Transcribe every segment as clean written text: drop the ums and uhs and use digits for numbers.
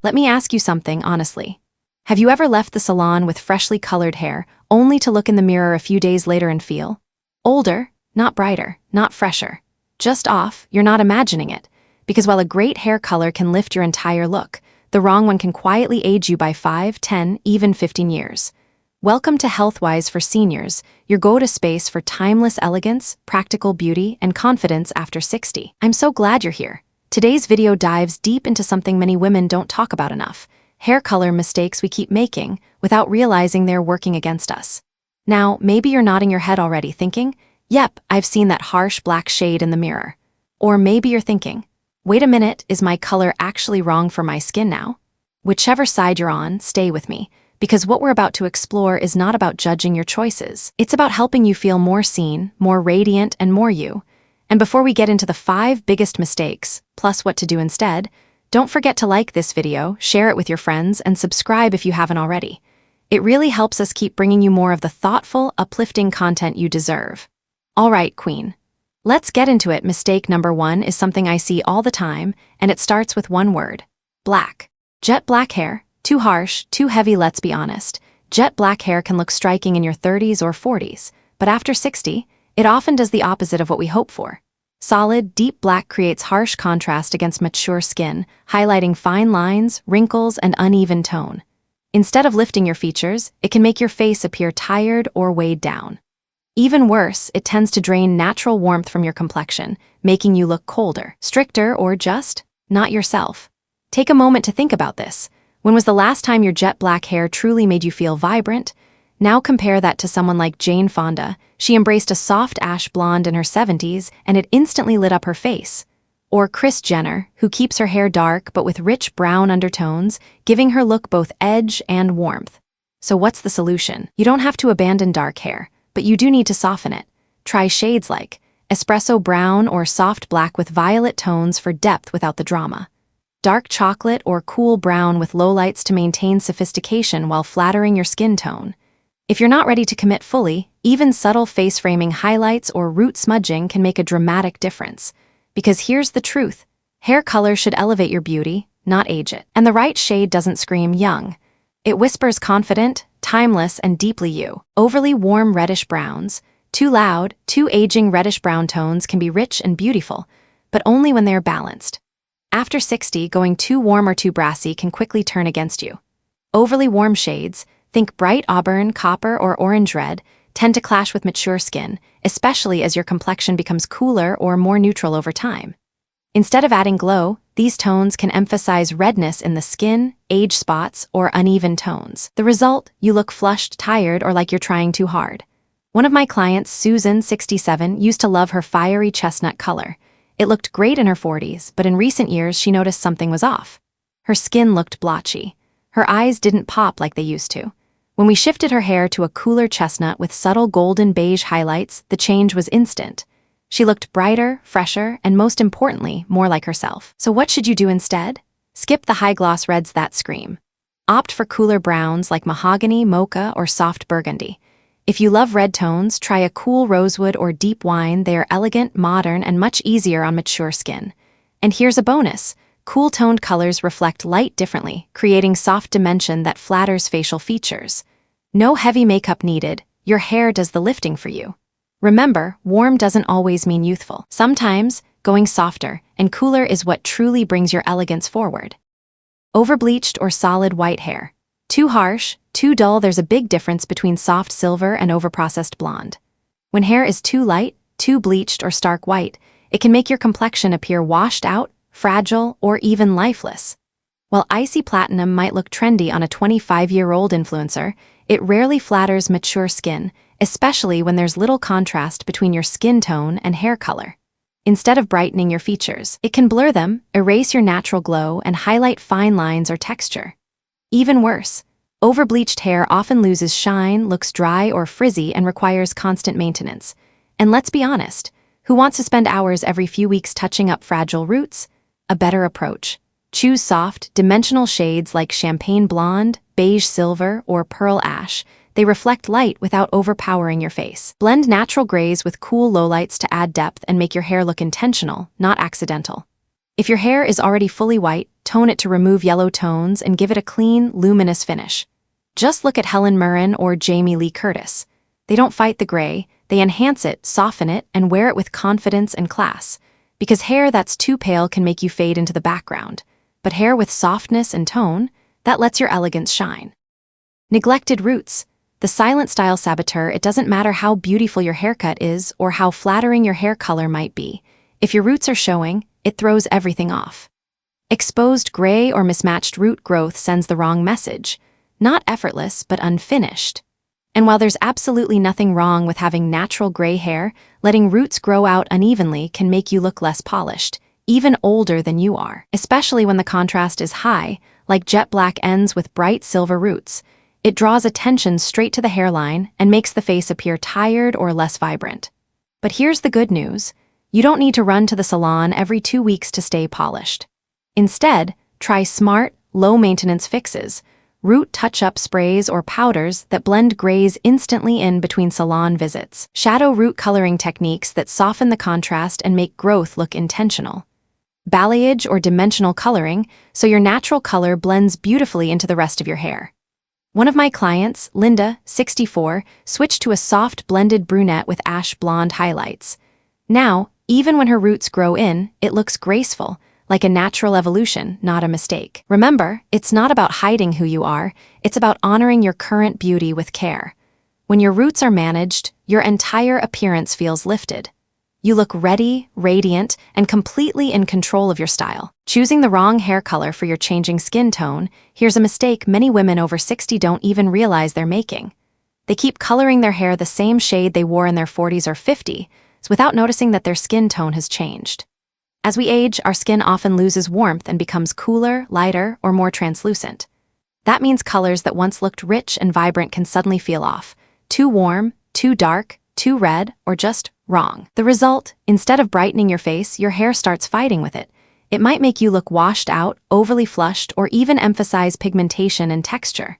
Let me ask you something honestly. Have you ever left the salon with freshly colored hair, only to look in the mirror a few days later and feel older, not brighter, not fresher, just off? You're not imagining it. Because while a great hair color can lift your entire look, the wrong one can quietly age you by 5, 10, even 15 years. Welcome to Healthwise for Seniors, your go-to space for timeless elegance, practical beauty, and confidence after 60. I'm so glad you're here. Today's video dives deep into something many women don't talk about enough: hair color mistakes we keep making without realizing they're working against us. Now, maybe you're nodding your head already thinking, yep, I've seen that harsh black shade in the mirror. Or maybe you're thinking, wait a minute, is my color actually wrong for my skin now? Whichever side you're on, stay with me, because what we're about to explore is not about judging your choices. It's about helping you feel more seen, more radiant, and more you. And before we get into the 5 biggest mistakes, plus what to do instead, don't forget to like this video, share it with your friends, and subscribe if you haven't already. It really helps us keep bringing you more of the thoughtful, uplifting content you deserve. All right, Queen. Let's get into it. Mistake number 1 is something I see all the time, and it starts with one word: black. Jet black hair. Too harsh, too heavy. Let's be honest. Jet black hair can look striking in your 30s or 40s, but after 60, it often does the opposite of what we hope for. Solid, deep black creates harsh contrast against mature skin, highlighting fine lines, wrinkles, and uneven tone. Instead of lifting your features, it can make your face appear tired or weighed down. Even worse, it tends to drain natural warmth from your complexion, making you look colder, stricter, or just not yourself. Take a moment to think about this. When was the last time your jet black hair truly made you feel vibrant? Now compare that to someone like Jane Fonda. She embraced a soft ash blonde in her 70s, and it instantly lit up her face. Or Kris Jenner, who keeps her hair dark but with rich brown undertones, giving her look both edge and warmth. So what's the solution? You don't have to abandon dark hair, but you do need to soften it. Try shades like espresso brown or soft black with violet tones for depth without the drama. Dark chocolate or cool brown with lowlights to maintain sophistication while flattering your skin tone. If you're not ready to commit fully, even subtle face framing highlights or root smudging can make a dramatic difference. Because here's the truth: hair color should elevate your beauty, not age it. And the right shade doesn't scream young. It whispers confident, timeless, and deeply you. Overly warm reddish browns, too loud, too aging reddish brown tones can be rich and beautiful, but only when they are balanced. After 60, going too warm or too brassy can quickly turn against you. Overly warm shades, think bright auburn, copper, or orange red, tend to clash with mature skin, especially as your complexion becomes cooler or more neutral over time. Instead of adding glow, these tones can emphasize redness in the skin, age spots, or uneven tones. The result: you look flushed, tired, or like you're trying too hard. One of my clients, Susan, 67, used to love her fiery chestnut color. It looked great in her 40s, but in recent years she noticed something was off. Her skin looked blotchy. Her eyes didn't pop like they used to. When we shifted her hair to a cooler chestnut with subtle golden beige highlights, the change was instant. She looked brighter, fresher, and most importantly, more like herself. So what should you do instead? Skip the high-gloss reds that scream. Opt for cooler browns like mahogany, mocha, or soft burgundy. If you love red tones, try a cool rosewood or deep wine. They are elegant, modern, and much easier on mature skin. And here's a bonus: cool-toned colors reflect light differently, creating soft dimension that flatters facial features. No heavy makeup needed. Your hair does the lifting for you. Remember, warm doesn't always mean youthful. Sometimes, going softer and cooler is what truly brings your elegance forward. Overbleached or solid white hair. Too harsh, too dull. There's a big difference between soft silver and overprocessed blonde. When hair is too light, too bleached, or stark white, it can make your complexion appear washed out, fragile, or even lifeless. While icy platinum might look trendy on a 25-year-old influencer, it rarely flatters mature skin, especially when there's little contrast between your skin tone and hair color. Instead of brightening your features, it can blur them, erase your natural glow, and highlight fine lines or texture. Even worse, overbleached hair often loses shine, looks dry or frizzy, and requires constant maintenance. And let's be honest, who wants to spend hours every few weeks touching up fragile roots? A better approach: choose soft, dimensional shades like champagne blonde, beige silver, or pearl ash. They reflect light without overpowering your face. Blend natural grays with cool lowlights to add depth and make your hair look intentional, not accidental. If your hair is already fully white, tone it to remove yellow tones, and give it a clean, luminous finish. Just look at Helen Mirren or Jamie Lee Curtis. They don't fight the gray, they enhance it, soften it, and wear it with confidence and class. Because hair that's too pale can make you fade into the background, but hair with softness and tone, that lets your elegance shine. Neglected roots. The silent style saboteur. It doesn't matter how beautiful your haircut is or how flattering your hair color might be. If your roots are showing, it throws everything off. Exposed gray or mismatched root growth sends the wrong message. Not effortless, but unfinished. And while there's absolutely nothing wrong with having natural gray hair, letting roots grow out unevenly can make you look less polished, even older than you are. Especially when the contrast is high, like jet black ends with bright silver roots. It draws attention straight to the hairline and makes the face appear tired or less vibrant. But here's the good news. You don't need to run to the salon every 2 weeks to stay polished. Instead, try smart, low-maintenance fixes, root touch-up sprays or powders that blend grays instantly in between salon visits, shadow root coloring techniques that soften the contrast and make growth look intentional, balayage or dimensional coloring so your natural color blends beautifully into the rest of your hair. One of my clients, Linda, 64, switched to a soft blended brunette with ash blonde highlights. Now, even when her roots grow in, it looks graceful, like a natural evolution, not a mistake. Remember, it's not about hiding who you are, it's about honoring your current beauty with care. When your roots are managed, your entire appearance feels lifted. You look ready, radiant, and completely in control of your style. Choosing the wrong hair color for your changing skin tone, here's a mistake many women over 60 don't even realize they're making. They keep coloring their hair the same shade they wore in their 40s or 50s without noticing that their skin tone has changed. As we age, our skin often loses warmth and becomes cooler, lighter, or more translucent. That means colors that once looked rich and vibrant can suddenly feel off. Too warm, too dark, too red, or just wrong. The result, instead of brightening your face, your hair starts fighting with it. It might make you look washed out, overly flushed, or even emphasize pigmentation and texture.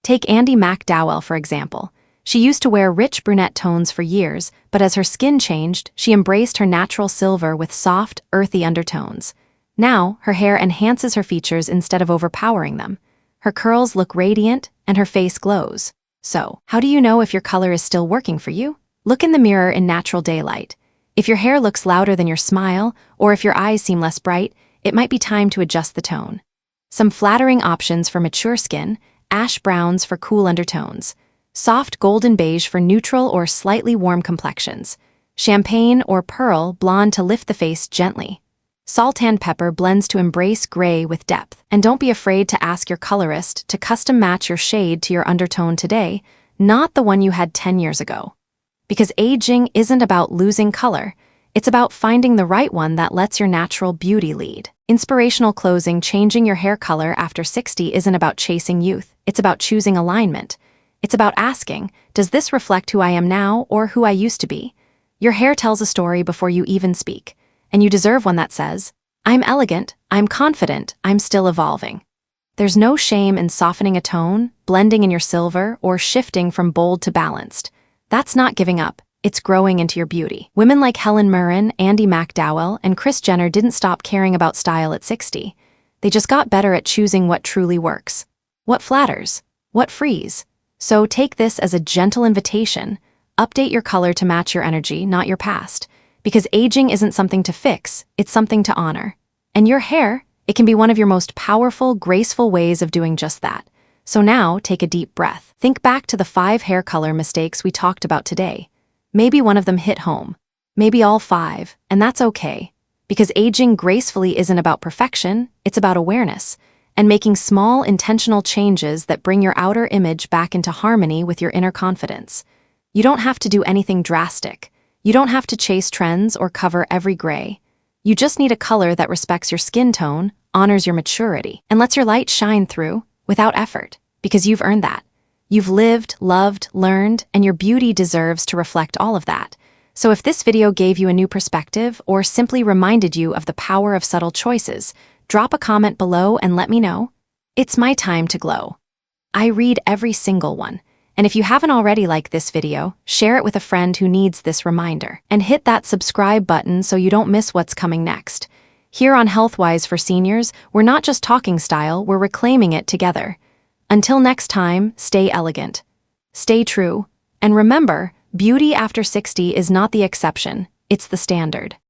Take Andie MacDowell, for example. She used to wear rich brunette tones for years, but as her skin changed, she embraced her natural silver with soft, earthy undertones. Now, her hair enhances her features instead of overpowering them. Her curls look radiant, and her face glows. So, how do you know if your color is still working for you? Look in the mirror in natural daylight. If your hair looks louder than your smile, or if your eyes seem less bright, it might be time to adjust the tone. Some flattering options for mature skin: ash browns for cool undertones, soft golden beige for neutral or slightly warm complexions, champagne or pearl blonde to lift the face gently. Sultan pepper blends to embrace gray with depth. And don't be afraid to ask your colorist to custom match your shade to your undertone today, not the one you had 10 years ago. Because aging isn't about losing color, it's about finding the right one that lets your natural beauty lead. Inspirational closing: changing your hair color after 60 isn't about chasing youth, it's about choosing alignment. It's about asking, does this reflect who I am now or who I used to be? Your hair tells a story before you even speak, and you deserve one that says, I'm elegant, I'm confident, I'm still evolving. There's no shame in softening a tone, blending in your silver, or shifting from bold to balanced. That's not giving up, it's growing into your beauty. Women like Helen Mirren, Andie MacDowell, and Kris Jenner didn't stop caring about style at 60. They just got better at choosing what truly works. What flatters? What frees? So take this as a gentle invitation. Update your color to match your energy, not your past. Because aging isn't something to fix, it's something to honor. And your hair, it can be one of your most powerful, graceful ways of doing just that. So now, take a deep breath. Think back to the 5 hair color mistakes we talked about today. Maybe one of them hit home. Maybe all 5, and that's okay. Because aging gracefully isn't about perfection, it's about awareness, and making small, intentional changes that bring your outer image back into harmony with your inner confidence. You don't have to do anything drastic. You don't have to chase trends or cover every gray. You just need a color that respects your skin tone, honors your maturity, and lets your light shine through without effort, because you've earned that. You've lived, loved, learned, and your beauty deserves to reflect all of that. So if this video gave you a new perspective or simply reminded you of the power of subtle choices, drop a comment below and let me know. It's my time to glow. I read every single one. And if you haven't already liked this video, share it with a friend who needs this reminder. And hit that subscribe button so you don't miss what's coming next. Here on Healthwise for Seniors, we're not just talking style, we're reclaiming it together. Until next time, stay elegant, stay true, and remember, beauty after 60 is not the exception, it's the standard.